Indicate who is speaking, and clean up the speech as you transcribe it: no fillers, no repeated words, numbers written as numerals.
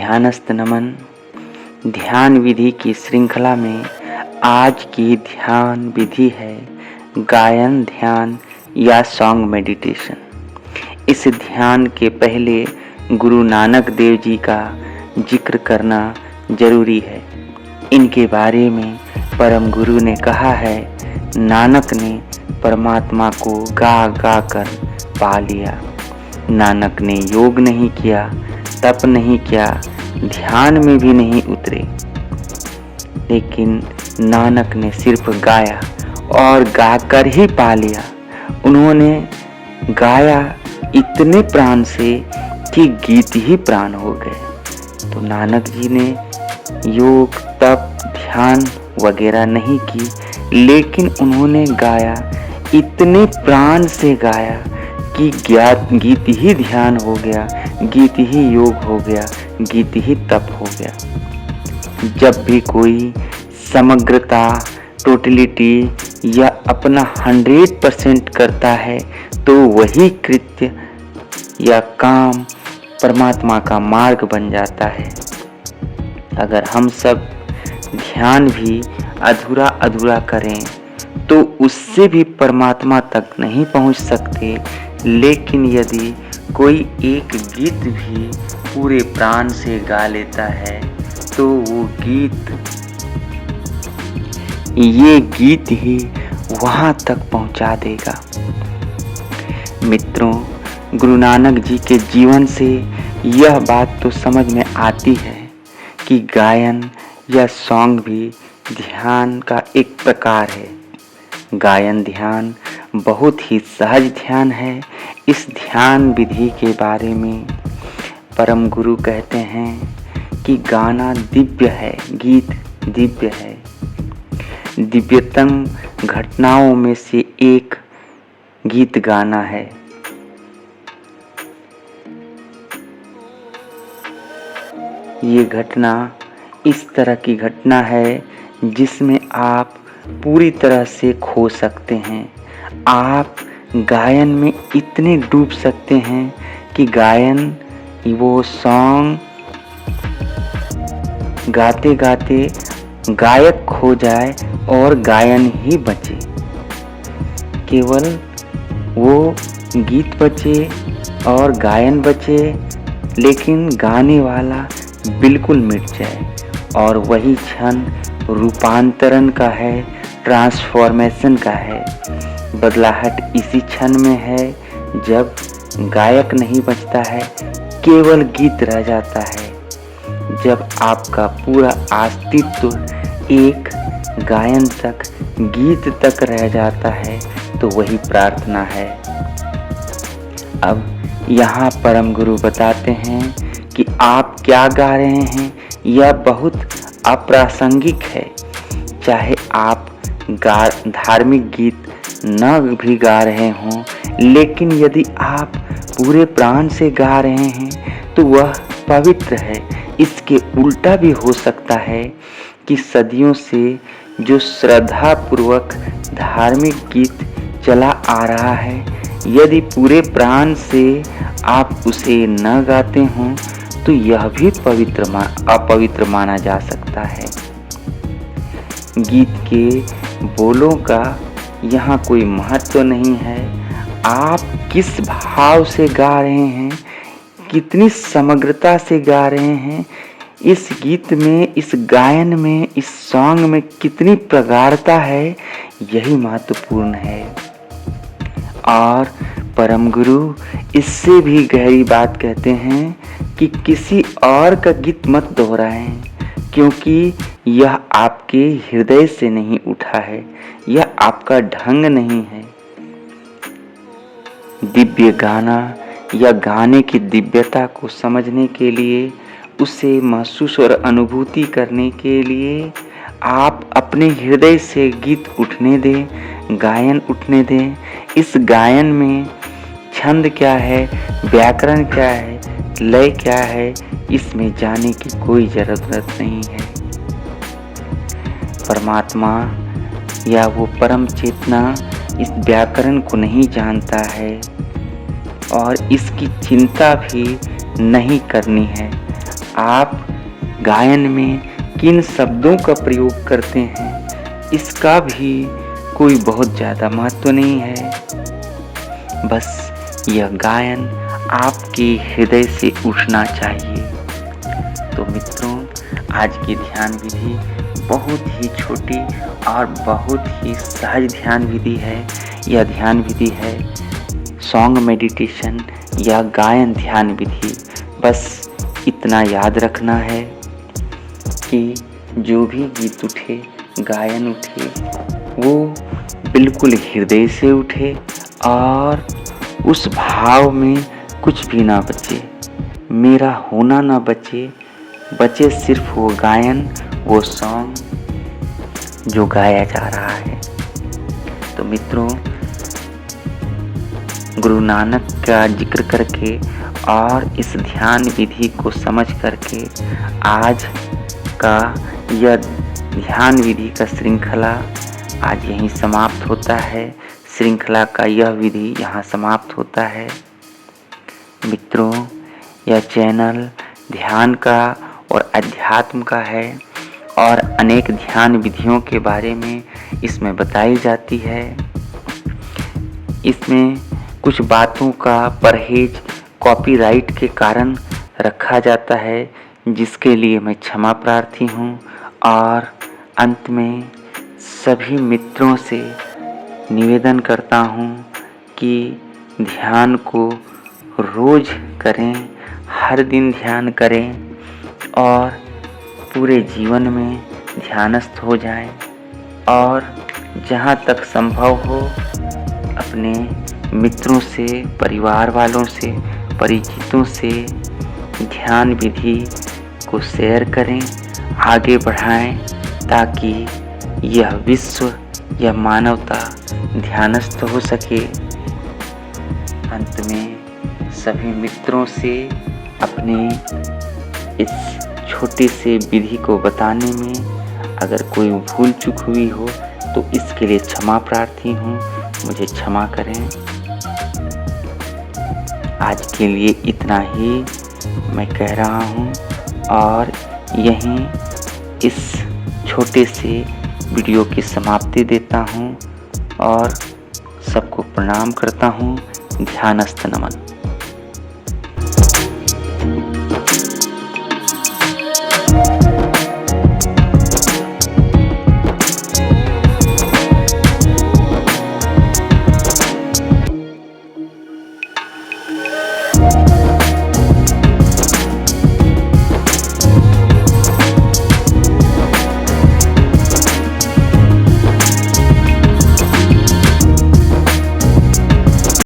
Speaker 1: ध्यानस्थ नमन। ध्यान विधि की श्रृंखला में आज की ध्यान विधि है गायन ध्यान या सॉन्ग मेडिटेशन। इस ध्यान के पहले गुरु नानक देव जी का जिक्र करना जरूरी है। इनके बारे में परम गुरु ने कहा है, नानक ने परमात्मा को गा गा कर पा लिया। नानक ने योग नहीं किया, तप नहीं किया, ध्यान में भी नहीं उतरे, लेकिन नानक ने सिर्फ गाया और गाकर ही पा लिया। उन्होंने गाया इतने प्राण से कि गीत ही प्राण हो गए। तो नानक जी ने योग तप ध्यान वगैरह नहीं की, लेकिन उन्होंने गाया, इतने प्राण से गाया कि गीत ही ध्यान हो गया, गीत ही योग हो गया, गीत ही तप हो गया। जब भी कोई समग्रता, टोटलिटी या अपना 100% करता है तो वही कृत्य या काम परमात्मा का मार्ग बन जाता है। अगर हम सब ध्यान भी अधूरा अधूरा करें तो उससे भी परमात्मा तक नहीं पहुंच सकते, लेकिन यदि कोई एक गीत भी पूरे प्राण से गा लेता है तो वो ये गीत ही वहां तक पहुंचा देगा। मित्रों, गुरु नानक जी के जीवन से यह बात तो समझ में आती है कि गायन या सॉन्ग भी ध्यान का एक प्रकार है। गायन ध्यान बहुत ही सहज ध्यान है। इस ध्यान विधि के बारे में परम गुरु कहते हैं कि गाना दिव्य है, गीत दिव्य है। दिव्यतम घटनाओं में से एक गीत गाना है। ये घटना इस तरह की घटना है जिसमें आप पूरी तरह से खो सकते हैं। आप गायन में इतने डूब सकते हैं कि गायन वो सॉन्ग गाते गाते गायक खो जाए और गायन ही बचे, केवल वो गीत बचे और गायन बचे, लेकिन गाने वाला बिल्कुल मिट जाए। और वही क्षण रूपांतरण का है, ट्रांसफॉर्मेशन का है। बदलाहट इसी क्षण में है जब गायक नहीं बचता है, केवल गीत रह जाता है। जब आपका पूरा अस्तित्व एक गायन तक, गीत तक रह जाता है तो वही प्रार्थना है। अब यहाँ परम गुरु बताते हैं कि आप क्या गा रहे हैं यह बहुत अप्रासंगिक है। चाहे आप धार्मिक गीत न भी गा रहे हों, लेकिन यदि आप पूरे प्राण से गा रहे हैं तो वह पवित्र है। इसके उल्टा भी हो सकता है कि सदियों से जो श्रद्धा पूर्वक धार्मिक गीत चला आ रहा है, यदि पूरे प्राण से आप उसे न गाते हों तो यह भी अपवित्र माना जा सकता है। गीत के बोलों का यहाँ कोई महत्व नहीं है। आप किस भाव से गा रहे हैं, कितनी समग्रता से गा रहे हैं, इस गीत में, इस गायन में, इस सॉन्ग में कितनी प्रगाढ़ता है, यही महत्वपूर्ण है। और परम गुरु इससे भी गहरी बात कहते हैं कि किसी और का गीत मत दोहराएं, क्योंकि यह आपके हृदय से नहीं उठा है, यह आपका ढंग नहीं है। दिव्य गाना या गाने की दिव्यता को समझने के लिए, उसे महसूस और अनुभूति करने के लिए आप अपने हृदय से गीत उठने दें, गायन उठने दें। इस गायन में छंद क्या है, व्याकरण क्या है, लय क्या है, इसमें जाने की कोई जरूरत नहीं है। परमात्मा या वो परम चेतना इस व्याकरण को नहीं जानता है और इसकी चिंता भी नहीं करनी है। आप गायन में किन शब्दों का प्रयोग करते हैं इसका भी कोई बहुत ज़्यादा महत्व नहीं है। बस यह गायन आपके हृदय से उठना चाहिए। तो मित्रों, आज की ध्यान विधि बहुत ही छोटी और बहुत ही सहज ध्यान विधि है। यह ध्यान विधि है सॉन्ग मेडिटेशन या गायन ध्यान विधि। बस इतना याद रखना है कि जो भी गीत उठे, गायन उठे, वो बिल्कुल हृदय से उठे और उस भाव में कुछ भी ना बचे, मेरा होना ना बचे, बचे सिर्फ वो गायन, वो सॉन्ग जो गाया जा रहा है। तो मित्रों, गुरु नानक का जिक्र करके और इस ध्यान विधि को समझ करके आज का यह ध्यान विधि का श्रृंखला आज यहीं समाप्त होता है। श्रृंखला का यह विधि यहाँ समाप्त होता है। मित्रों, यह चैनल ध्यान का और अध्यात्म का है और अनेक ध्यान विधियों के बारे में इसमें बताई जाती है। इसमें कुछ बातों का परहेज कॉपीराइट के कारण रखा जाता है, जिसके लिए मैं क्षमा प्रार्थी हूँ। और अंत में सभी मित्रों से निवेदन करता हूँ कि ध्यान को रोज करें, हर दिन ध्यान करें और पूरे जीवन में ध्यानस्थ हो जाएं। और जहाँ तक संभव हो अपने मित्रों से, परिवार वालों से, परिचितों से ध्यान विधि को शेयर करें, आगे बढ़ाएं, ताकि यह विश्व, यह मानवता ध्यानस्थ हो सके। अंत में सभी मित्रों से अपने इस छोटे से विधि को बताने में अगर कोई भूल चूक हुई हो तो इसके लिए क्षमा प्रार्थी हूँ, मुझे क्षमा करें। आज के लिए इतना ही मैं कह रहा हूँ और यहीं इस छोटे से वीडियो की समाप्ति देता हूँ और सबको प्रणाम करता हूँ। ध्यानस्थ नमन।